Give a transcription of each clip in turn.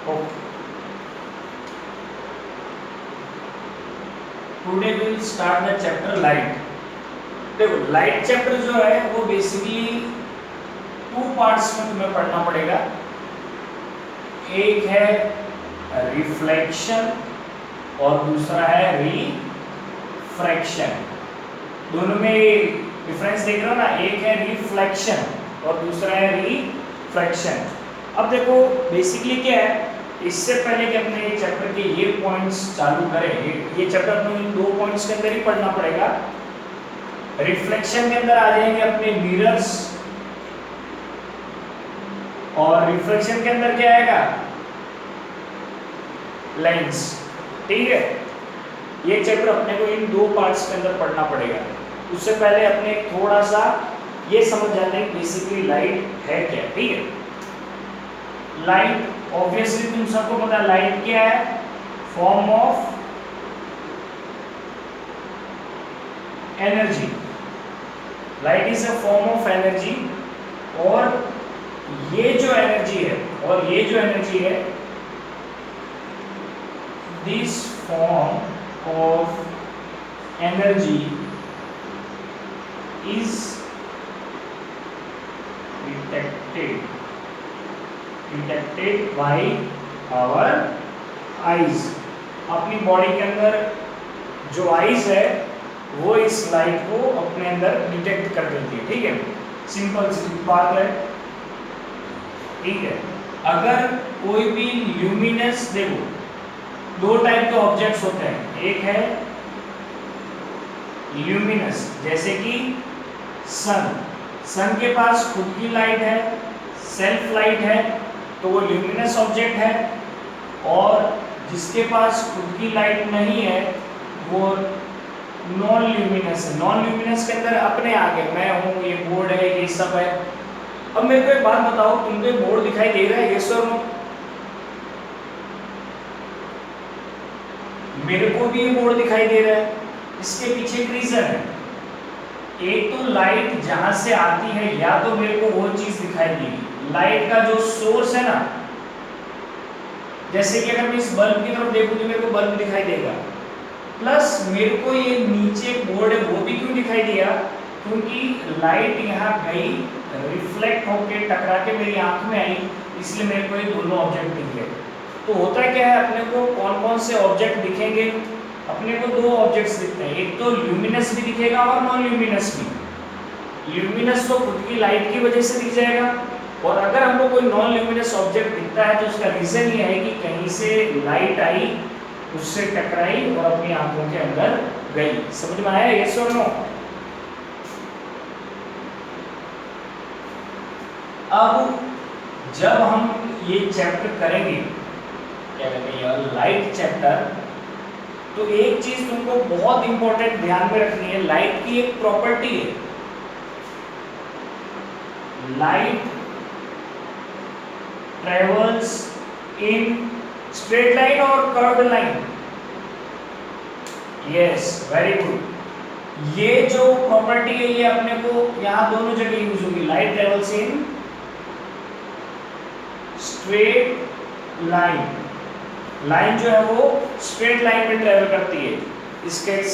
Okay, today will start the chapter light. देखो light chapter जो है वो बेसिकली टू पार्ट्स में तुम्हें पढ़ना पड़ेगा। एक है रिफ्लेक्शन और दूसरा है रिफ्रैक्शन। दोनों में डिफरेंस देख रहे हो ना, एक है रिफ्लेक्शन और दूसरा है रिफ्रैक्शन। अब देखो बेसिकली क्या है, इससे पहले कि अपने चैप्टर के ये पॉइंट्स चालू करें, ये चैप्टर अपने इन दो पॉइंट्स के अंदर ही पढ़ना पड़ेगा। रिफ्लेक्शन के अंदर आ जाएंगे अपने मिरर्स और रिफ्रैक्शन के अंदर क्या आएगा, लेंस। ठीक है, ये चैप्टर अपने को इन दो पार्ट्स के अंदर पढ़ना पड़ेगा। उससे पहले अपने थोड़ा सा ये समझ जाते हैं बेसिकली लाइट है क्या। ठीक है, लाइट ऑब्वियसली तुम सबको पता है लाइट क्या है, form of energy. Light is a form of energy, और ये जो एनर्जी है this form of energy is detected by our eyes. अपनी बॉडी के अंदर जो आईज है वो इस लाइट को अपने अंदर डिटेक्ट कर देती है। ठीक है, सिंपल सी बात है। ठीक है, अगर कोई भी ल्यूमिनस, देखो दो टाइप के ऑब्जेक्ट्स होते हैं, एक है ल्यूमिनस जैसे कि सन के पास खुद की लाइट है, सेल्फ लाइट है, तो वो ल्यूमिनस ऑब्जेक्ट है। और जिसके पास खुद की लाइट नहीं है वो नॉन ल्यूमिनस है। नॉन ल्यूमिनस के अंदर अपने आगे मैं हूँ, ये बोर्ड है, ये सब है। अब मेरे को एक बात बताओ, तुमको एक बोर्ड दिखाई दे रहा है, यस और नो? मेरे को भी ये बोर्ड दिखाई दे रहा है। इसके पीछे एक रीजन है। एक तो लाइट जहां से आती है, या तो मेरे को वो चीज दिखाई देगी, लाइट का जो सोर्स है ना, जैसे कि अगर मैं इस बल्ब की तरफ देखूं तो मेरे को बल्ब दिखाई देगा। प्लस मेरे को ये नीचे बोर्ड है वो भी क्यों दिखाई दिया, क्योंकि लाइट यहाँ गई, रिफ्लेक्ट होकर टकरा के मेरी आंख में आई, इसलिए मेरे को ये दोनों ऑब्जेक्ट दिखे। तो होता क्या है, अपने को कौन कौन से ऑब्जेक्ट दिखेंगे? अपने को दो ऑब्जेक्ट्स दिखते हैं, एक तो ल्यूमिनस भी दिखेगा और नॉन ल्यूमिनस भी। ल्यूमिनस तो खुद की लाइट की वजह से दिख जाएगा, और अगर हमको कोई नॉन ल्यूमिनस ऑब्जेक्ट दिखता है तो उसका रीजन ये है कि कहीं से लाइट आई, उससे टकराई और अपनी आंखों के अंदर गई। समझ में आया, यस और नो? अब जब हम ये चैप्टर करेंगे, क्या कहते हैं, लाइट चैप्टर, तो एक चीज तुमको बहुत इंपॉर्टेंट ध्यान में रखनी है। लाइट की एक प्रॉपर्टी है, light travels in straight line और curved line. Yes, very good. ये जो प्रॉपर्टी है ये अपने को यहाँ दोनों जगह यूज होगी। Light travels in straight line, line जो है वो स्ट्रेट लाइन में ट्रेवल करती है। इसका एक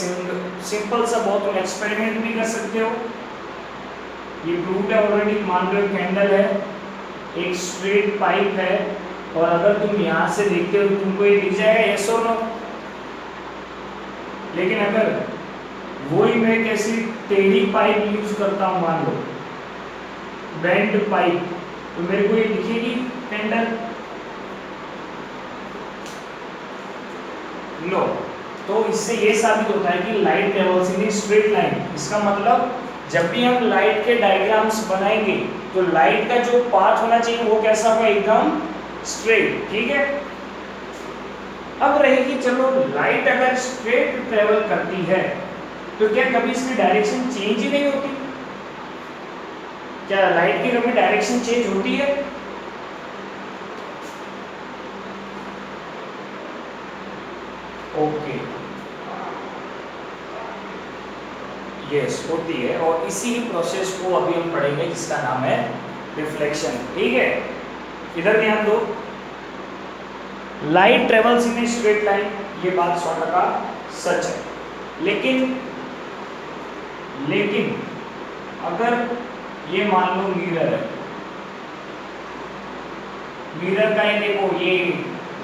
सिंपल सा बहुत तुम एक्सपेरिमेंट भी कर सकते हो, ये प्रूव्ड है ऑलरेडी। मान लो एक कैंडल है, एक स्ट्रेट पाइप है, और अगर तुम यहाँ से देखते हो तुमको ये दिख जाएगा, यस और नो? लेकिन अगर वही मैं कैसी टेढ़ी पाइप यूज करता हूँ, मान लो बेंड पाइप, तो मेरे को ये दिखेगी कैंडल? नो। तो इससे ये साबित होता है कि light travels in straight line. इसका मतलब जब भी हम लाइट के डायग्राम्स बनाएंगे तो लाइट का जो पाथ होना चाहिए वो कैसा होगा, एकदम स्ट्रेट। ठीक है, अब रहेगी, चलो लाइट अगर स्ट्रेट ट्रेवल करती है तो क्या कभी इसकी डायरेक्शन चेंज ही नहीं होती? क्या लाइट की कभी डायरेक्शन चेंज होती है? ओके, यस होती है, और इसी प्रोसेस को अभी हम पढ़ेंगे जिसका नाम है रिफ्लेक्शन। ठीक है, इधर ध्यान दो। Light travels in a straight line, ये बात 100% सच है। लेकिन अगर ये मान लो मिरर है, मिरर का ये देखो ये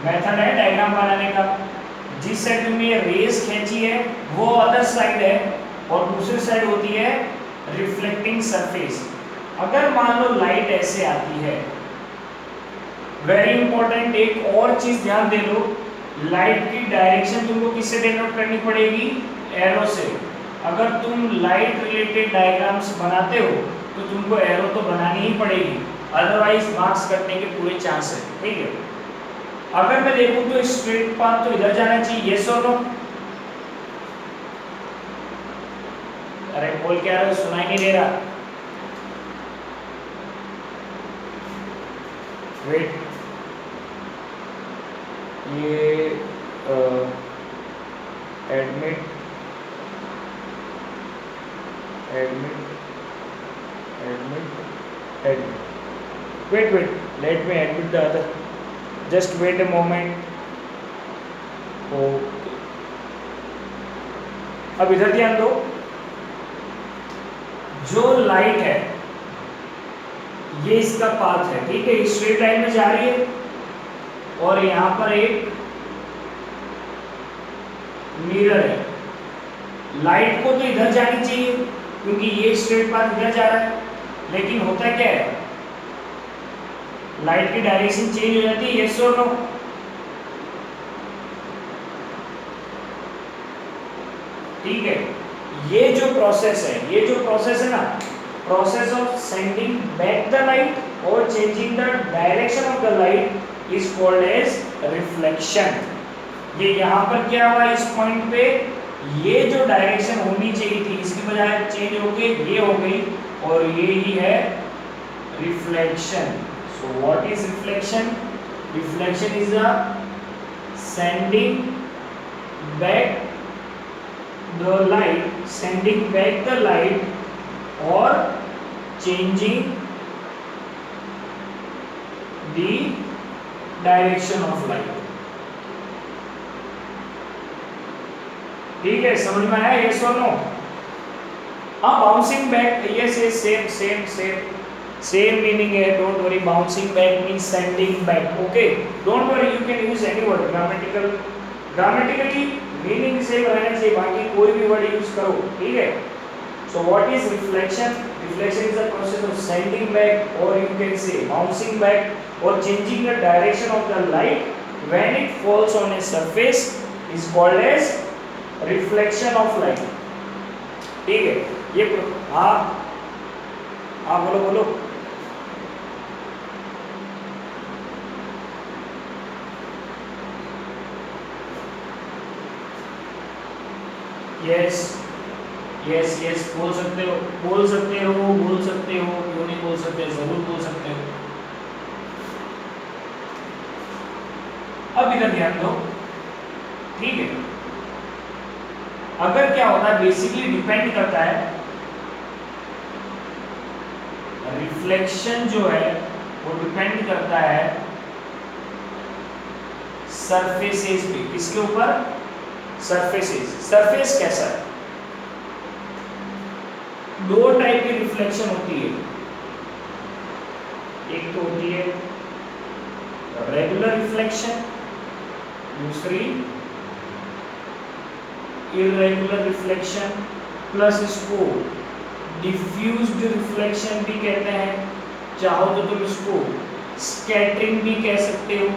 मेथड है डायग्राम बनाने का, जिस साइड में ये रेस खींची है वो अदर साइड है और दूसरी साइड होती है रिफ्लेक्टिंग सरफेस। अगर मान लो लाइट ऐसे आती है, वेरी इंपॉर्टेंट एक और चीज ध्यान दे लो, लाइट की डायरेक्शन तुमको किससे डिनोट करनी पड़ेगी? एरो से। अगर तुम लाइट रिलेटेड डायग्राम्स बनाते हो तो तुमको एरो तो बनानी ही पड़ेगी, अदरवाइज मार्क्स कटने के पूरे चांस है, ठीक है। अगर मैं देखूं तो स्ट्रेट पाथ तो इधर जाना चाहिए, यस और नो? अरे बोल क्या रहे हो, सुनाई नहीं दे रहा? वेट, ये admit wait, let me admit the other, just wait a moment. Okay, अब इधर ध्यान दो, जो लाइट है ये इसका पाथ है, ठीक है, स्ट्रेट लाइन में जा रही है और यहां पर एक मिरर है। लाइट को तो इधर जानी चाहिए क्योंकि ये स्ट्रेट पाथ इधर जा रहा है, लेकिन होता क्या है, लाइट की डायरेक्शन चेंज हो जाती है, यस और नो? ठीक है, ये जो प्रोसेस है ना, process of sending back the light और changing the direction of the light is called as reflection. ये यहाँ पर क्या हुआ, इस पॉइंट पे ये जो डायरेक्शन होनी चाहिए थी इसकी बजाय चेंज होके ये हो गई और ये ही है reflection. So what is reflection? Reflection is a sending back the light or changing the direction of light. ठीक है, समझ में आया? yes or no? हाँ, bouncing back, yes, same meaning है, don't worry, bouncing back means sending back, okay, don't worry, you can use any word, grammatically meaning same रहना चाहिए, बाकी कोई भी word use करो, ठीक है। So what is reflection? Reflection is the process of sending back, or you can say bouncing back, or changing the direction of the light when it falls on a surface is called as reflection of light, ठीक है। ये हाँ बोलो। Yes, बोल सकते हो, क्यों नहीं बोल सकते, जरूर बोल सकते हो। अब इधर ध्यान दो, ठीक है। अगर क्या होता है, बेसिकली डिपेंड करता है, रिफ्लेक्शन जो है वो डिपेंड करता है सरफेसेस पे। किसके ऊपर? सरफेसेस। सरफेस कैसा है? दो टाइप की रिफ्लेक्शन होती है, एक तो होती है रेगुलर रिफ्लेक्शन, दूसरी इरेगुलर रिफ्लेक्शन, प्लस इसको डिफ्यूज्ड रिफ्लेक्शन भी कहते हैं, चाहो तो तुम इसको स्कैटरिंग भी कह सकते हो,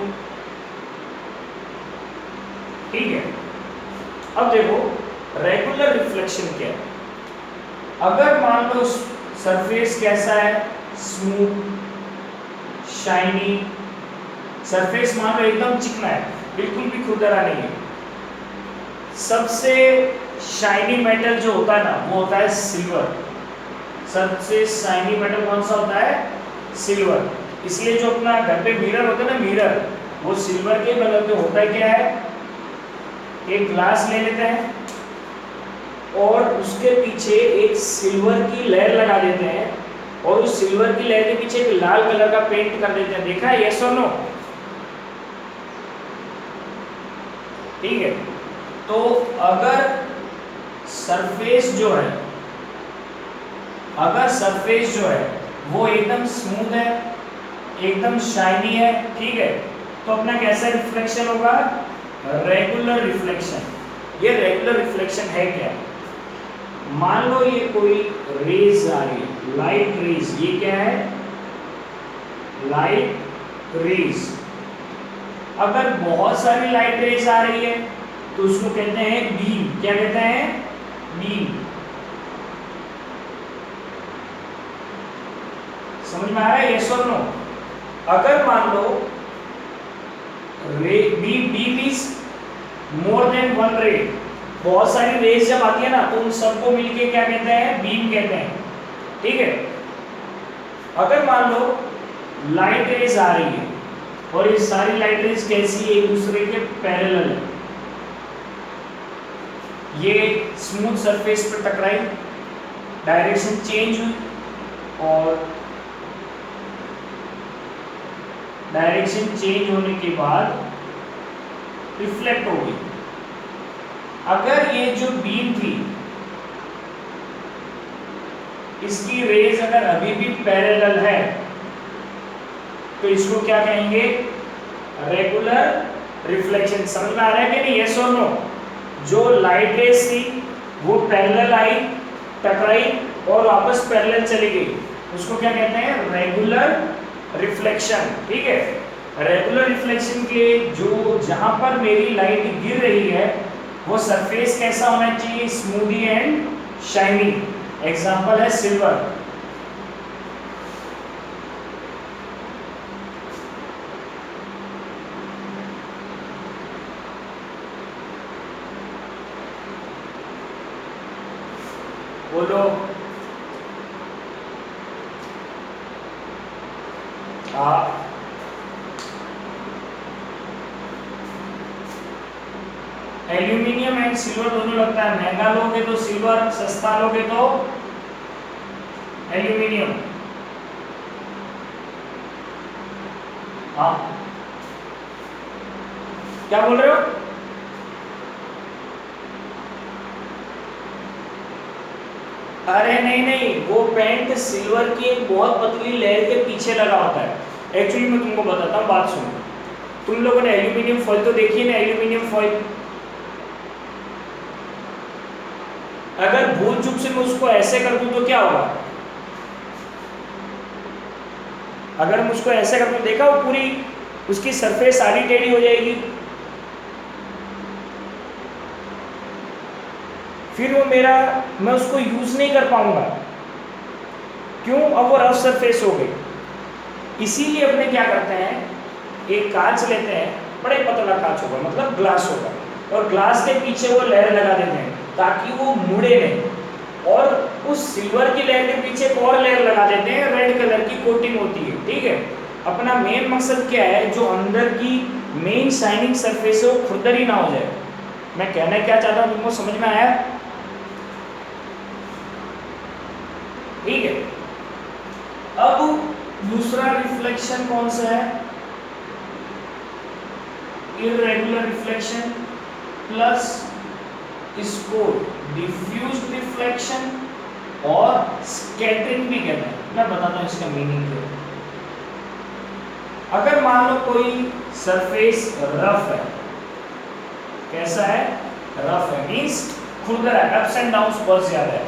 ठीक है। अब देखो रेगुलर रिफ्लेक्शन क्या है। अगर मान लो सरफेस कैसा है, स्मूथ शाइनी सरफेस, मान लो एकदम चिकना है, बिल्कुल भी खुरदरा नहीं है। सबसे शाइनी मेटल जो होता है ना वो होता है सिल्वर। सबसे शाइनी मेटल कौन सा होता है? सिल्वर। इसलिए जो अपना घर पे मिरर होता है ना, मिरर, वो सिल्वर के बनते होता है। क्या है, एक ग्लास ले लेते हैं और उसके पीछे एक सिल्वर की लेयर लगा देते हैं और उस सिल्वर की लेयर के पीछे एक लाल कलर का पेंट कर देते हैं। देखा है, यस और नो? ठीक है। तो अगर सरफेस जो है वो एकदम स्मूथ है, एकदम शाइनी है, ठीक है, तो अपना कैसा रिफ्लेक्शन होगा? Regular reflection. ये रेगुलर रिफ्लेक्शन है क्या? मान लो ये कोई रेज आ रही है, लाइट रेज, ये क्या है? Light rays. अगर बहुत सारी लाइट रेज आ रही है तो उसको कहते हैं बीम। क्या कहते हैं? बीम। समझ में आ रहा है? यस और नो? अगर मान low beam is more than one रे, बहुत सारी रेज जब आती है ना तो उन सबको मिलके क्या कहते हैं? बीम कहते हैं, ठीक है। अगर मान लो लाइट रेज आ रही है और ये सारी लाइट रेज कैसी है? एक दूसरे के पैरेलल है, ये स्मूथ सरफेस पर टकराई, डायरेक्शन चेंज हुई और डायरेक्शन चेंज होने के बाद रिफ्लेक्ट हो गई। अगर ये जो बीम थी इसकी रेज अगर अभी भी पैरेलल है तो इसको क्या कहेंगे? Regular reflection. समझ में आ रहा है कि नहीं? यस और नो? जो लाइट रेज थी वो पैरेलल आई, टकराई और वापस पैरेलल चली गई, उसको क्या कहते हैं? रेगुलर रिफ्लेक्शन, ठीक है। रेगुलर रिफ्लेक्शन के जो जहां पर मेरी लाइट गिर रही है वो सरफेस कैसा होना चाहिए? Smoothie and shiny. एग्जांपल है सिल्वर। बोलो। एल्यूमिनियम एंड सिल्वर दोनों लगता है महंगा लोगे तो सिल्वर, सस्ता लोगे तो एल्यूमिनियम। हाँ, क्या बोल रहे हो? अरे नहीं नहीं, वो पेंट सिल्वर की एक बहुत पतली लेयर के पीछे लगा होता है। एक्चुअली मैं तुमको बताता हूँ, बात सुनो। तुम लोगों ने एल्यूमिनियम फॉइल तो देखी है ना? एल्यूमिनियम फॉइल अगर भूल चूक से मैं उसको ऐसे कर दूं तो क्या होगा? अगर मैं उसको ऐसे कर दूं, देखा वो पूरी उसकी सरफेस आड़ी टेढ़ी हो जाएगी, फिर वो मैं उसको यूज नहीं कर पाऊंगा। क्यों? अब वो रफ सरफेस हो गई। इसीलिए अपने क्या करते हैं, एक कांच लेते हैं, बड़े पतला कांच होगा, मतलब ग्लास होगा, और ग्लास के पीछे वो लेयर लगा देते हैं ताकि वो मुड़े नहीं, और उस सिल्वर की लेयर के पीछे एक और लेयर लगा देते हैं, रेड कलर की कोटिंग होती है, ठीक है। अपना मेन मकसद क्या है? जो अंदर की मेन शाइनिंग सरफेस है वो खुरदरी ना हो जाए। मैं कहना क्या चाहता हूँ तुमको समझ में आया? ठीक है। अब दूसरा रिफ्लेक्शन कौन सा है? इररेगुलर रिफ्लेक्शन प्लस इसको डिफ्यूज्ड रिफ्लेक्शन और स्कैटरिंग भी कहते हैं। मैं बताता हूं इसका मीनिंग क्या है। अगर मान लो कोई सरफेस रफ है, कैसा है? रफ है, मींस खुरदरा है, अप्स एंड डाउन्स बहुत ज्यादा है।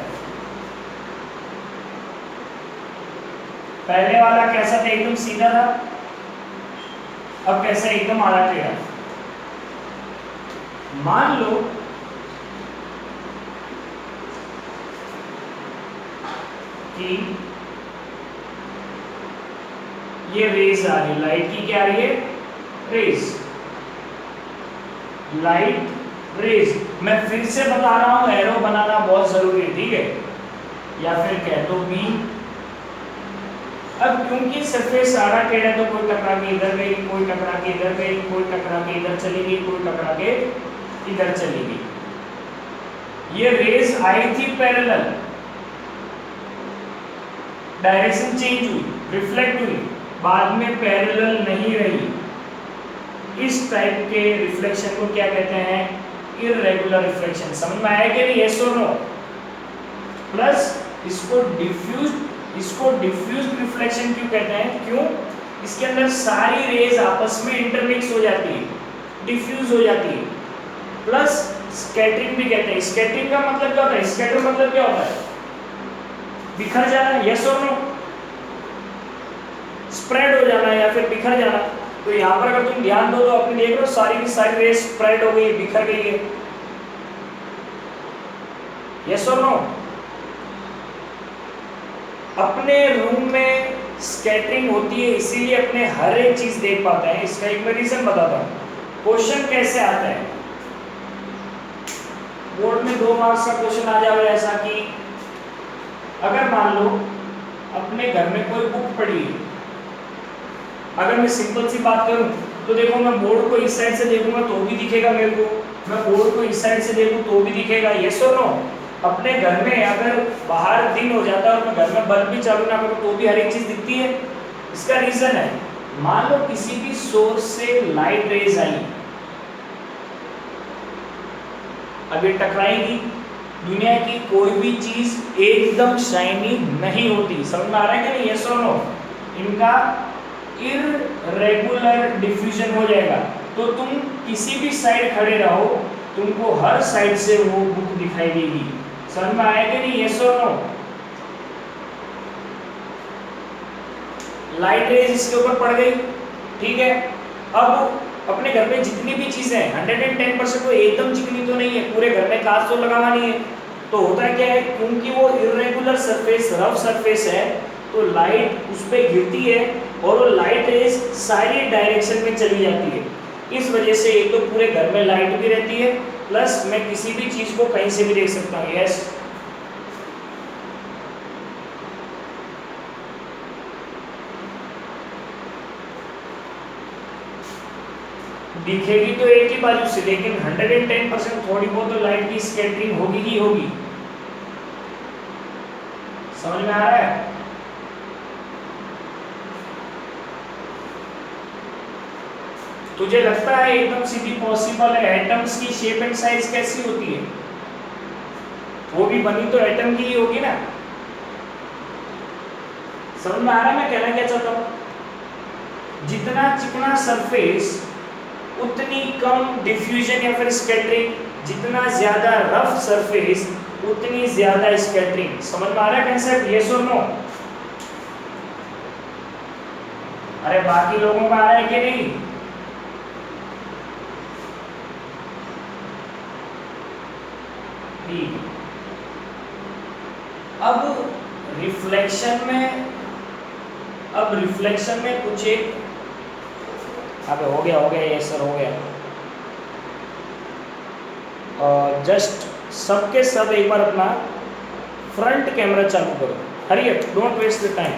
पहले वाला कैसा था? एकदम सीधा था। अब कैसा? एकदम आड़ा टेढ़ा। मान लो कि ये रेज आ रही है, लाइट की क्या आ रही है? Rays, light rays. मैं फिर से बता रहा हूं, एरो बनाना बहुत जरूरी है, ठीक है, या फिर कह दो बीम। अब क्योंकि सरफेस आड़ा टेढ़ा है तो कोई टकरा के इधर गई, कोई टकरा के इधर गई, कोई टकरा के इधर चली गई, कोई टकरा के इधर चली गई। ये रेज आई थी पैरेलल, डायरेक्शन चेंज हुई, रिफ्लेक्ट हुई, बाद में पैरेलल नहीं रही, इस टाइप के रिफ्लेक्शन को क्या कहते हैं? Irregular reflection. समझ में आया कि नहीं? यस और नो? प्लस इसको डिफ्यूज रिफ्लेक्शन क्यों कहते हैं? क्यों? इसके अंदर सारी रेज आपस में इंटरमिक्स हो जाती है, डिफ्यूज हो जाती है। प्लस स्कैटरिंग भी कहते हैं। स्कैटरिंग का मतलब क्या होता है? स्कैटर मतलब क्या होता है? बिखर जाना। यस और नो? स्प्रेड हो जाना या फिर बिखर जाना। तो यहाँ पर अगर तुम ध्यान दो तो अपने देख रहे हो सारी की सारी रेज स्प्रेड हो गई, बिखर गई है। यस और नो? अपने रूम में स्कैटरिंग होती है, इसीलिए अपने हर एक चीज देख पाते हैं। इसका एक मैं रीजन बताता हूँ। क्वेश्चन कैसे आता है? बोर्ड में 2 मार्क्स का क्वेश्चन आ जाए ऐसा कि अगर मान लो अपने घर में कोई बुक पड़ी है, अगर मैं सिंपल सी बात करूं तो देखो मैं बोर्ड को इस साइड से देखूंगा तो भी दिखेगा मेरे को, मैं बोर्ड को इस साइड से देखूं तो भी दिखेगा। यस और नो? अपने घर में अगर बाहर दिन हो जाता है और मैं घर में बल्ब भी चालू ना करूं तो भी हर एक चीज दिखती है। इसका रीजन है, मान लो किसी भी सोर्स से लाइट रेज आई, अब ये टकराएगी। दुनिया की कोई भी चीज एकदम शाइनी नहीं होती। समझ में आ रहा है कि नहीं? यस और नो? इनका इररेगुलर डिफ्यूजन हो जाएगा। तो तुम किसी भी साइड खड़े रहो, तुमको हर साइड से वो बुक दिखाई देगी। समझ में आया कि नहीं? यस और नो? लाइट रेज इसके ऊपर पड़ गई, ठीक है। अब अपने घर में जितनी भी चीजें हैं 110% वो एकदम चिकनी तो नहीं है, पूरे घर में कांच तो लगावा नहीं है। तो होता है क्या है, क्योंकि वो इररेगुलर सरफेस, रफ सरफेस है, तो लाइट उस पर गिरती है और वो लाइट रेज सारी डायरेक्शन में चली जाती है। इस वजह से एक तो पूरे घर में लाइट भी रहती है, प्लस मैं किसी भी चीज को कहीं से भी देख सकता हूँ। यस? दिखेगी तो एक ही बाजू से, लेकिन 110% थोड़ी बहुत तो लाइट की स्कैटरिंग होगी ही होगी। समझ में आ रहा है? तुझे लगता है एकदम सीधी पॉसिबल है? एटम्स की शेप एंड साइज कैसी होती है? वो भी बनी तो एटम की ही होगी ना। समझ में आ रहा है मैं कहना क्या चाहता हूं? जितना चिकना सरफेस उतनी कम डिफ्यूजन या फिर स्कैटरिंग, जितना ज्यादा रफ सरफेस उतनी ज्यादा स्कैटरिंग। समझ में आ रहा है कंसेप्ट? यस और नो? अरे बाकी लोगों को आ रहा है कि नहीं? ठीक। अब रिफ्लेक्शन में कुछ एक, अबे हो गया यस सर हो गया। जस्ट सबके सब एक बार अपना फ्रंट कैमरा चालू करो। Hurry up, don't waste the time.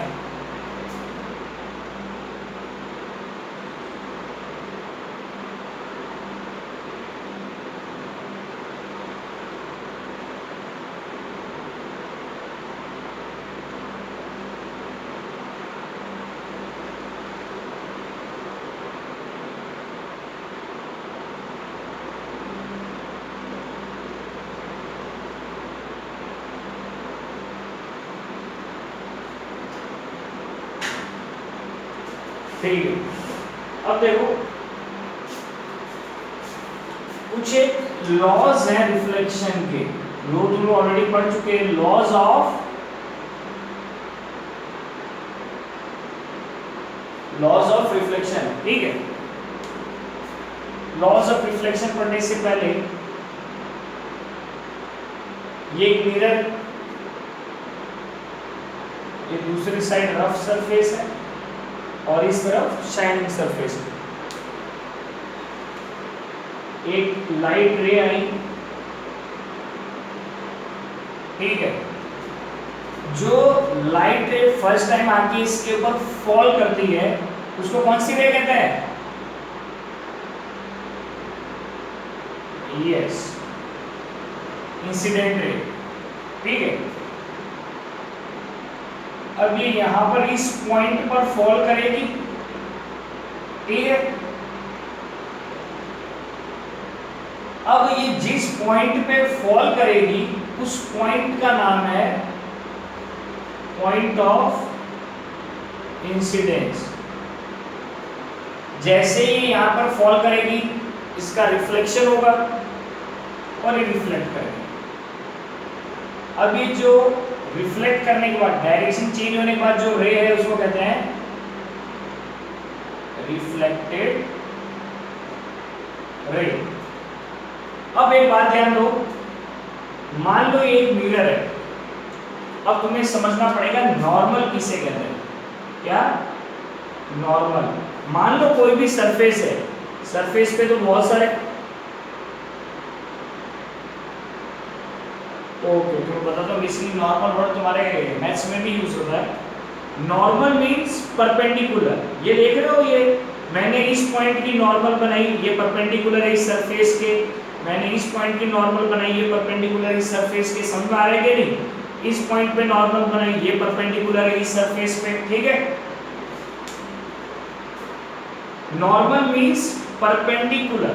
ठीक है, अब देखो कुछ एक लॉज है रिफ्लेक्शन के, जो तुम ऑलरेडी पढ़ चुके हैं। लॉज ऑफ रिफ्लेक्शन, ठीक है। लॉज ऑफ रिफ्लेक्शन पढ़ने से पहले ये मिरर, ये दूसरी साइड रफ सरफेस है और इस तरफ शाइनिंग सरफेस है। एक लाइट रे आई, ठीक है। जो लाइट रे फर्स्ट टाइम आके इसके ऊपर फॉल करती है उसको कौन सी रे कहते हैं? यस, इंसिडेंट रे, ठीक है। अब ये यहां पर इस पॉइंट पर फॉल करेगी, ठीक है। अब ये जिस पॉइंट पे फॉल करेगी उस पॉइंट का नाम है पॉइंट ऑफ इंसिडेंस। जैसे ही यहां पर फॉल करेगी इसका रिफ्लेक्शन होगा और ये रिफ्लेक्ट करेगी। अब ये जो रिफ्लेक्ट करने के बाद डायरेक्शन चेंज होने के बाद जो रे है उसको कहते हैं रिफ्लेक्टेड रे। अब एक बात ध्यान दो, मान लो ये एक मिरर है। अब तुम्हें समझना पड़ेगा नॉर्मल किसे कहते हैं। क्या? नॉर्मल। मान लो कोई भी सरफेस है, सरफेस पे तो बहुत सारे ओके तो बता दो, बेसिकली नॉर्मल वर्ड तुम्हारे मैथ्स में भी यूज होता है। Normal means perpendicular. ये देख रहे हो, ये मैंने इस पॉइंट की नॉर्मल बनाई, ये परपेंडिकुलर है इस सरफेस के। मैंने इस पॉइंट की नॉर्मल बनाई, ये परपेंडिकुलर है इस सरफेस के। समझ में आ रहा है कि नहीं? इस पॉइंट पे नॉर्मल बनाई, ये परपेंडिकुलर है इस सरफेस पे। ठीक है, नॉर्मल मींस परपेंडिकुलर।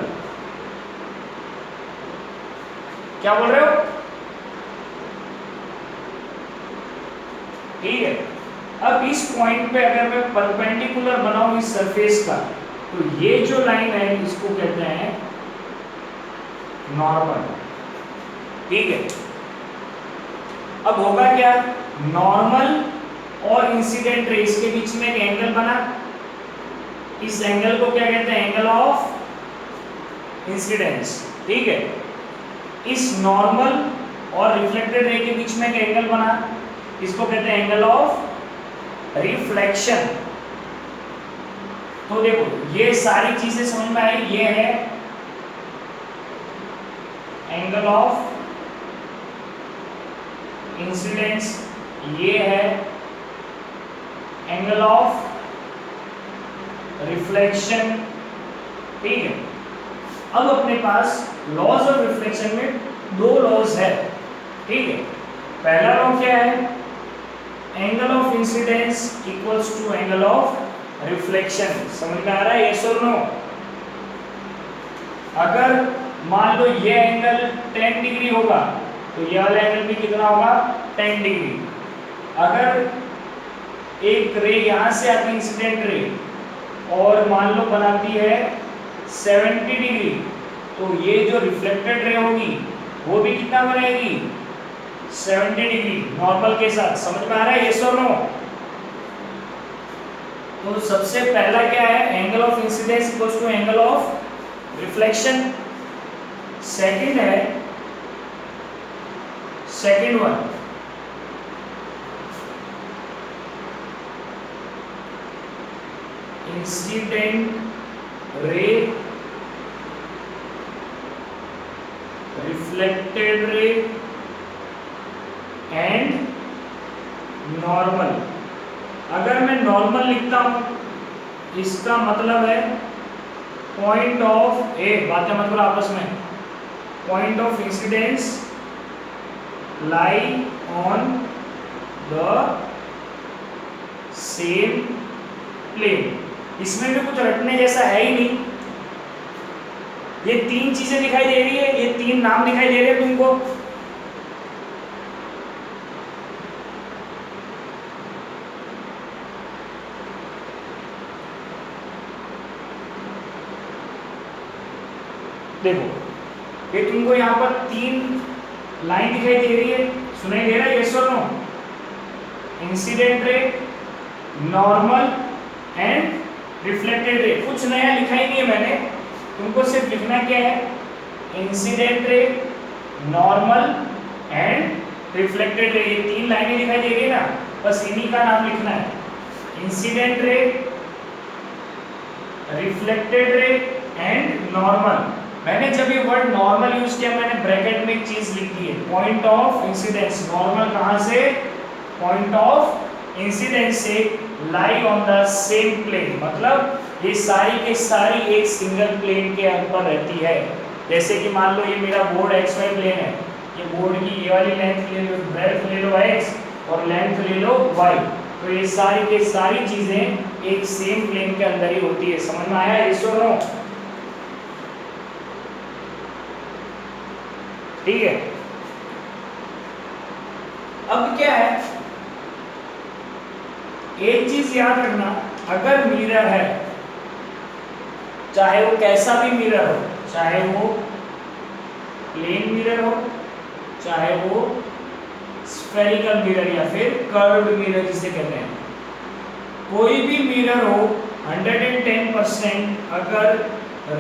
क्या बोल रहे हो? ठीक है, अब इस पॉइंट पे अगर मैं परपेंडिकुलर बनाऊं इस सरफेस का, तो ये जो लाइन है इसको कहते हैं नॉर्मल। ठीक है, अब होगा क्या? नॉर्मल और इंसिडेंट रेस के बीच में एक एंगल बना। इस एंगल को क्या कहते हैं? Angle of incidence. ठीक है, इस नॉर्मल और रिफ्लेक्टेड रे के बीच में एक एंगल बना, इसको कहते हैं एंगल ऑफ रिफ्लेक्शन। तो देखो ये सारी चीजें समझ में आई। ये है एंगल ऑफ इंसिडेंस, ये है एंगल ऑफ रिफ्लेक्शन। ठीक है, अब अपने पास लॉज ऑफ रिफ्लेक्शन में दो लॉज है। ठीक है, पहला लॉ क्या है? Angle of incidence equals to angle of reflection. समझ में आ रहा है? यस और नो? अगर मान लो ये एंगल 10 डिग्री होगा तो ये वाला एंगल भी कितना होगा? 10 डिग्री। अगर एक रे यहां से आती है इंसिडेंट रे और मान लो बनाती है 70 डिग्री, तो ये जो रिफ्लेक्टेड रे होगी वो भी कितना बनाएगी? 70 डिग्री नॉर्मल के साथ। समझ में आ रहा है? यस और नो? तो सबसे पहला क्या है? Angle of incidence equals to angle of reflection. Second है, second one incident ray reflected ray and normal. अगर मैं नॉर्मल लिखता हूं, इसका मतलब है पॉइंट ऑफ बातें मत करो आपस में, point of incidence lie on the same plane. इसमें भी कुछ रटने जैसा है ही नहीं। ये तीन चीजें दिखाई दे रही है, ये तीन नाम दिखाई दे रहे हैं तुमको। देखो ये तुमको यहाँ पर तीन लाइन दिखाई दे रही है, सुनाई दे रहा है? यस और no? Incident ray, normal and reflected ray. कुछ नया लिखा ही नहीं है मैंने, तुमको सिर्फ लिखना क्या है? Incident ray, normal and reflected रे। ये तीन लाइनें दिखाई दे रही है ना, बस इन्हीं का नाम लिखना है। Incident ray, reflected ray and normal. मैंने जब ये वर्ड नॉर्मल यूज किया, मैंने ब्रैकेट में एक चीज लिख दी है, पॉइंट ऑफ इंसिडेंस। नॉर्मल कहां से? पॉइंट ऑफ इंसिडेंस से lie on the same plane. मतलब ये सारी के सारी एक सिंगल प्लेन के ऊपर रहती है। जैसे कि मान लो ये मेरा बोर्ड एक्स वाई प्लेन है, ये बोर्ड की ये वाली लेंथ ले लो, ब्रेड्थ ले लो एक्स और लेंथ ले लो वाई, तो ये सारी के सारी चीजें एक सेम प्लेन के अंदर ही होती है। समझ में आया? यस और नो? ठीक है। अब क्या है, एक चीज याद रखना, अगर मिरर है, चाहे वो कैसा भी मिरर हो, चाहे वो प्लेन मिरर हो, चाहे वो स्फेरिकल मिरर या फिर कर्व्ड मिरर जिसे कहते हैं, कोई भी मिरर हो 110% अगर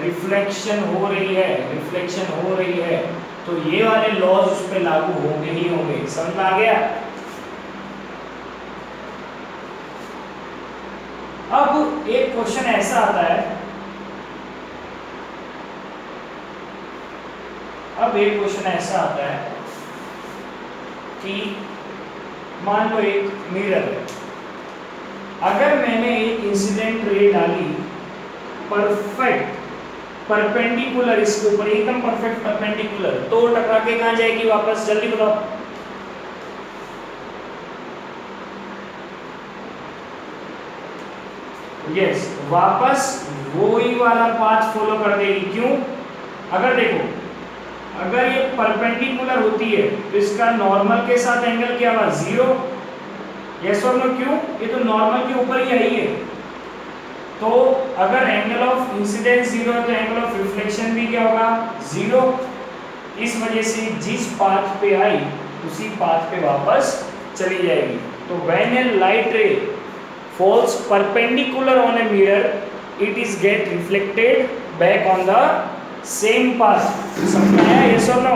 रिफ्लेक्शन हो रही है तो ये वाले लॉज उस पर लागू होंगे ही होंगे। समझ में आ गया? अब एक क्वेश्चन ऐसा आता है, कि मान लो एक मिरर है, अगर मैंने एक इंसिडेंट रे डाली परफेक्ट परपेंडिकुलर इसके ऊपर, एकदम परफेक्ट परपेंडिकुलर, तो टकरा के कहां जाएगी वापस? जल्दी बताओ। यस, वापस वही वाला पाथ फॉलो कर देगी। क्यों? अगर देखो, अगर ये परपेंडिकुलर होती है तो इसका नॉर्मल के साथ एंगल क्या हुआ? 0। यस और नो? क्यों? ये तो नॉर्मल के ऊपर ही आई है। तो अगर एंगल ऑफ इंसिडेंस 0 है तो एंगल ऑफ रिफ्लेक्शन भी क्या होगा? 0। इस वजह से जिस पाथ पे आई उसी पाथ पे वापस चली जाएगी। तो व्हेन ए लाइट रे falls perpendicular on a mirror, it is get reflected back on the same path. समझ में आया? yes or no?